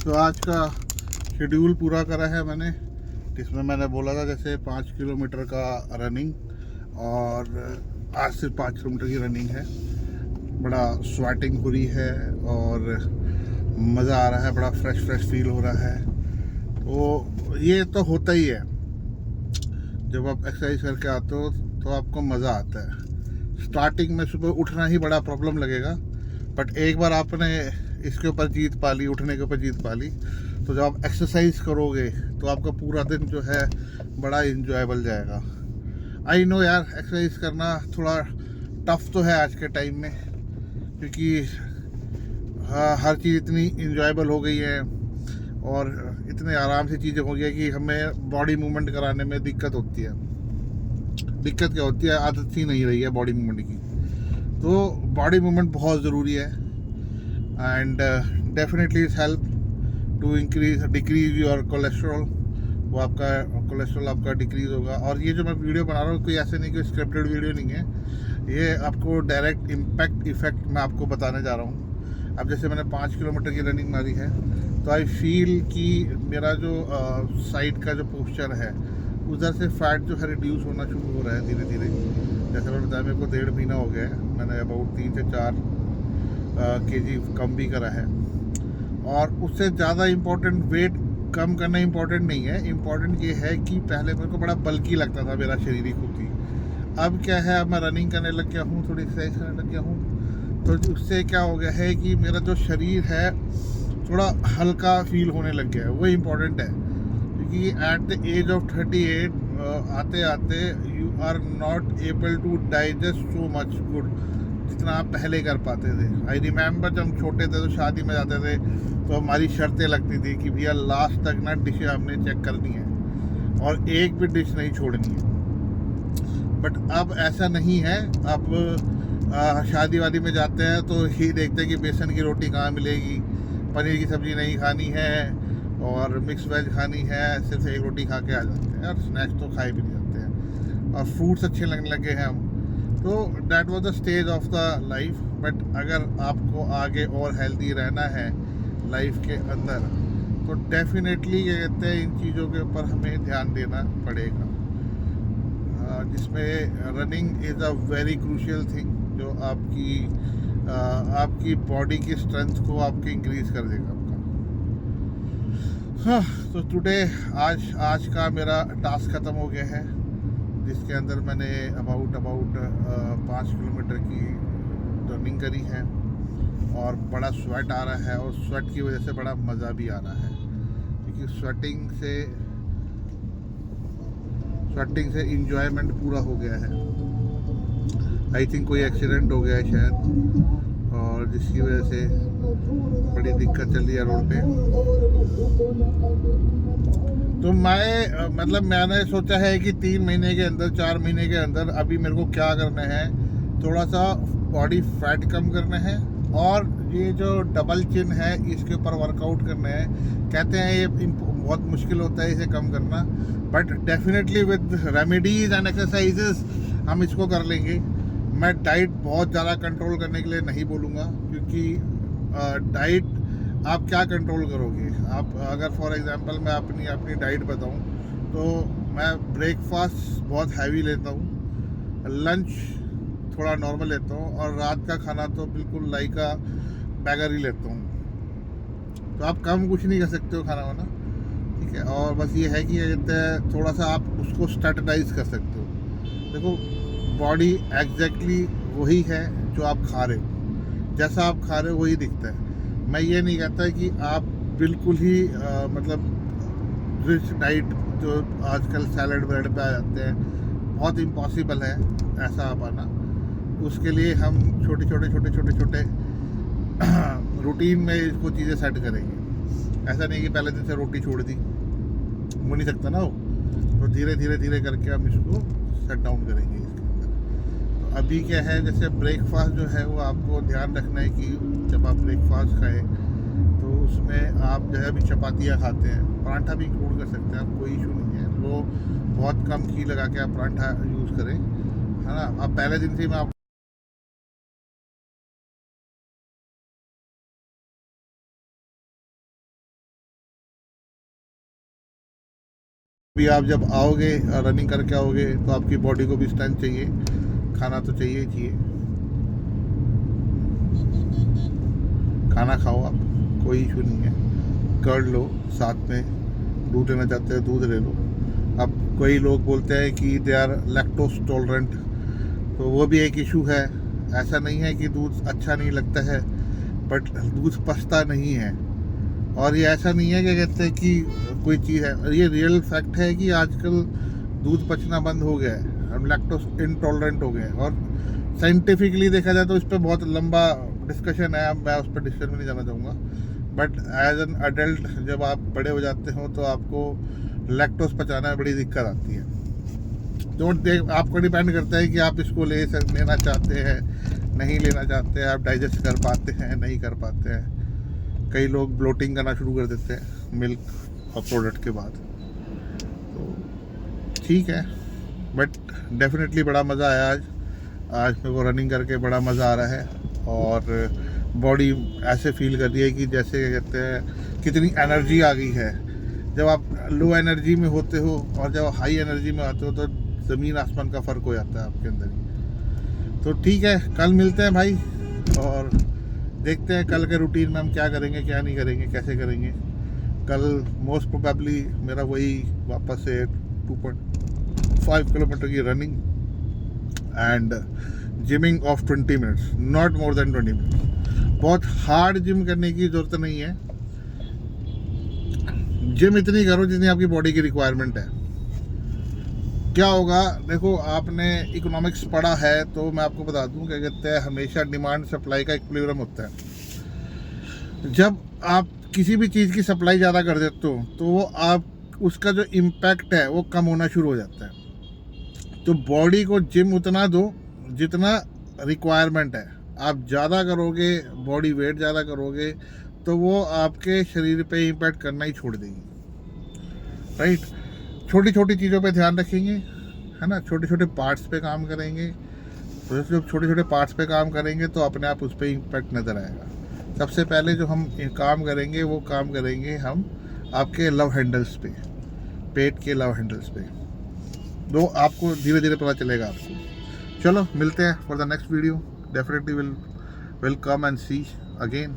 तो आज का शेड्यूल पूरा करा है मैंने, जिसमें मैंने बोला था जैसे 5 किलोमीटर का रनिंग, और आज सिर्फ 5 किलोमीटर की रनिंग है। बड़ा स्वेटिंग हो रही है और मज़ा आ रहा है, बड़ा फ्रेश फ्रेश फील हो रहा है। तो ये तो होता ही है, जब आप एक्सरसाइज करके आते हो तो आपको मज़ा आता है। स्टार्टिंग में सुबह उठना ही बड़ा प्रॉब्लम लगेगा, बट एक बार आपने इसके ऊपर जीत पा ली, उठने के ऊपर जीत पा ली, तो जब आप एक्सरसाइज करोगे तो आपका पूरा दिन जो है बड़ा इंजॉयबल जाएगा। आई नो यार, एक्सरसाइज करना थोड़ा टफ तो है आज के टाइम में, क्योंकि हर चीज़ इतनी इंजॉयबल हो गई है और इतने आराम से चीज़ें हो गई है कि हमें बॉडी मूवमेंट कराने में दिक्कत होती है। दिक्कत क्या होती है, आदत सी नहीं रही है बॉडी मूवमेंट की। तो बॉडी मूवमेंट बहुत ज़रूरी है, and definitely it's help to decrease your cholesterol. वो आपका कोलेस्ट्रॉल आपका डिक्रीज होगा। और ये जो मैं वीडियो बना रहा हूँ, कोई ऐसे नहीं, कोई स्क्रिप्टेड वीडियो नहीं है, ये आपको डायरेक्ट इम्पैक्ट इफेक्ट मैं आपको बताने जा रहा हूँ। अब जैसे मैंने 5 किलोमीटर की रनिंग मारी है, तो आई फील कि मेरा जो साइड का जो पोस्चर है, उधर से फैट जो है रिड्यूस होना शुरू हो रहा है धीरे धीरे। जैसे मैं बताया, मेरे को 1.5 महीना हो गया है, मैंने अबाउट 3 से 4 केजी कम भी करा है। और उससे ज़्यादा इम्पोर्टेंट वेट कम करना इम्पोर्टेंट नहीं है। इम्पोर्टेंट ये है कि पहले मेरे को बड़ा बल्की लगता था मेरा शरीर ही खुद ही। अब क्या है, अब मैं रनिंग करने लग गया हूँ, थोड़ी एक्सरसाइज करने लग गया हूँ, तो उससे क्या हो गया है कि मेरा जो शरीर है थोड़ा हल्का फील होने लग गया है। वो इम्पोर्टेंट है, क्योंकि एट द एज ऑफ 38 आते आते you are not able to digest so much good जितना आप पहले कर पाते थे। आई रिमेम्बर जब हम छोटे थे तो शादी में जाते थे तो हमारी शर्तें लगती थी कि भैया लास्ट तक ना डिशें हमने चेक करनी है और एक भी डिश नहीं छोड़नी है। बट अब ऐसा नहीं है। अब शादी वादी में जाते हैं तो ही देखते हैं कि बेसन की रोटी कहाँ मिलेगी, पनीर की सब्ज़ी नहीं खानी है और मिक्स वेज खानी है, सिर्फ एक रोटी खा के आ जाते हैं। और स्नैक्स तो खाए भी नहीं जाते हैं, और फ्रूट्स अच्छे लगने लगे हैं हम। तो that was the stage of the life. But अगर आपको आगे और हेल्दी रहना है लाइफ के अंदर, तो डेफिनेटली ये कहते हैं इन चीज़ों के ऊपर हमें ध्यान देना पड़ेगा, जिसमें running is a very crucial thing, जो आपकी बॉडी की स्ट्रेंथ को आपके इंक्रीज कर देगा आपका। हाँ, तो टुडे आज का मेरा टास्क ख़त्म हो गया है, जिसके अंदर मैंने अबाउट 5 किलोमीटर की रनिंग करी है, और बड़ा स्वेट आ रहा है, और स्वेट की वजह से बड़ा मज़ा भी आ रहा है, क्योंकि स्वेटिंग से इंजॉयमेंट पूरा हो गया है। आई थिंक कोई एक्सीडेंट हो गया है शायद, और जिसकी वजह से बड़ी दिक्कत चल रही है रोड पे। तो मैंने सोचा है कि 3 महीने के अंदर, 4 महीने के अंदर अभी मेरे को क्या करना है, थोड़ा सा बॉडी फैट कम करना है, और ये जो डबल चिन है इसके ऊपर वर्कआउट करना है। कहते हैं ये बहुत मुश्किल होता है इसे कम करना, but definitely with remedies and exercises हम इसको कर लेंगे। मैं डाइट बहुत ज़्यादा कंट्रोल करने के लिए नहीं बोलूँगा, क्योंकि डाइट आप क्या कंट्रोल करोगे। आप अगर फॉर एग्जांपल मैं अपनी डाइट बताऊं, तो मैं ब्रेकफास्ट बहुत हैवी लेता हूं, लंच थोड़ा नॉर्मल लेता हूं, और रात का खाना तो बिल्कुल लाइक का बैगर ही लेता हूं। तो आप कम कुछ नहीं कर सकते हो खाना वाना, ठीक है। और बस ये है कि थोड़ा सा आप उसको स्ट्रेटजाइज कर सकते हो। देखो, बॉडी एग्जैक्टली वही है जो आप खा रहे हो, जैसा आप खा रहे हो वही दिखता है। मैं ये नहीं कहता कि आप बिल्कुल ही मतलब रिच डाइट जो आजकल सैलड वैलड पे आ जाते हैं, बहुत इम्पॉसिबल है ऐसा आ पाना। उसके लिए हम छोटे रूटीन में इसको चीज़ें सेट करेंगे। ऐसा नहीं कि पहले दिन से रोटी छोड़ दी, हो नहीं सकता ना वो। तो धीरे धीरे करके हम इसको सेट डाउन करेंगे इसके अंदर। तो अभी क्या है, जैसे ब्रेकफास्ट जो है वो आपको ध्यान रखना है कि जब आप ब्रेकफास्ट खाएं तो उसमें आप जो है अभी चपातियाँ खाते हैं, पराठा भी इंक्लूड कर सकते हैं आप, कोई इशू नहीं है। वो बहुत कम घी लगा के आप पराठा यूज़ करें, है ना। अब पहले दिन से मैं आप भी आप जब आओगे रनिंग करके आओगे तो आपकी बॉडी को भी स्ट्रेंथ चाहिए, खाना तो चाहिए ही चाहिए। खाना खाओ आप, कोई इशू नहीं है, कर्ड लो, साथ में दूध लेना चाहते हो दूध ले लो। अब कई लोग बोलते हैं कि दे आर लैक्टोज टॉलरेंट, तो वो भी एक इशू है। ऐसा नहीं है कि दूध अच्छा नहीं लगता है, बट दूध पचता नहीं है। और ये ऐसा नहीं है कि कहते हैं कि कोई चीज़ है, ये रियल फैक्ट है कि आजकल दूध पचना बंद हो गया है, हम लैक्टोज इंटॉलरेंट हो गए हैं। और साइंटिफिकली देखा जाए तो इस पर बहुत लंबा डिस्कशन है, मैं उस पर डिस्कशन में नहीं जाना चाहूँगा। बट एज एन अडल्ट जब आप बड़े हो जाते हो तो आपको लैक्टोज पचाना में बड़ी दिक्कत आती है। तो आपको डिपेंड करता है कि आप इसको लेना चाहते हैं, नहीं लेना चाहते हैं, आप डाइजेस्ट कर पाते हैं, नहीं कर पाते हैं। कई लोग ब्लोटिंग करना शुरू कर देते हैं मिल्क और प्रोडक्ट के बाद। तो ठीक है, बट डेफिनेटली बड़ा मज़ा आया आज मेरे को रनिंग करके बड़ा मज़ा आ रहा है। और बॉडी ऐसे फील कर रही है कि जैसे कहते हैं कितनी एनर्जी आ गई है। जब आप लो एनर्जी में होते हो और जब हाई एनर्जी में आते हो तो ज़मीन आसमान का फ़र्क हो जाता है आपके अंदर ही। तो ठीक है, कल मिलते हैं भाई और देखते हैं कल के रूटीन में हम क्या करेंगे, क्या नहीं करेंगे, कैसे करेंगे। कल मोस्ट प्रोबेबली मेरा वही वापस से 2.5 किलोमीटर की running and gymming of 20 minutes, not more than 20 minutes. बहुत हार्ड जिम करने की ज़रूरत नहीं है, जिम इतनी करो जितनी आपकी बॉडी की रिक्वायरमेंट है। क्या होगा, देखो आपने इकोनॉमिक्स पढ़ा है तो मैं आपको बता दूं, क्या कहते हैं हमेशा डिमांड सप्लाई का इक्विलिब्रियम होता है। जब आप किसी भी चीज़ की सप्लाई ज़्यादा कर देते हो तो वो आप उसका जो इम्पैक्ट है वो कम होना शुरू हो जाता है। तो बॉडी को जिम उतना दो जितना रिक्वायरमेंट है। आप ज़्यादा करोगे, बॉडी वेट ज़्यादा करोगे तो वो आपके शरीर पे इम्पैक्ट करना ही छोड़ देगी, राइट। छोटी छोटी चीज़ों पे ध्यान रखेंगे, है ना, छोटे छोटे पार्ट्स पे काम करेंगे। तो जब छोटे छोटे पार्ट्स पे काम करेंगे तो अपने आप उस पर इम्पैक्ट नज़र आएगा। सबसे पहले जो हम काम करेंगे वो काम करेंगे हम आपके लव हैंडल्स पे, पेट के लव हैंडल्स पे। तो आपको धीरे धीरे पता चलेगा आपको। चलो मिलते हैं for the next video, definitely will come and see again.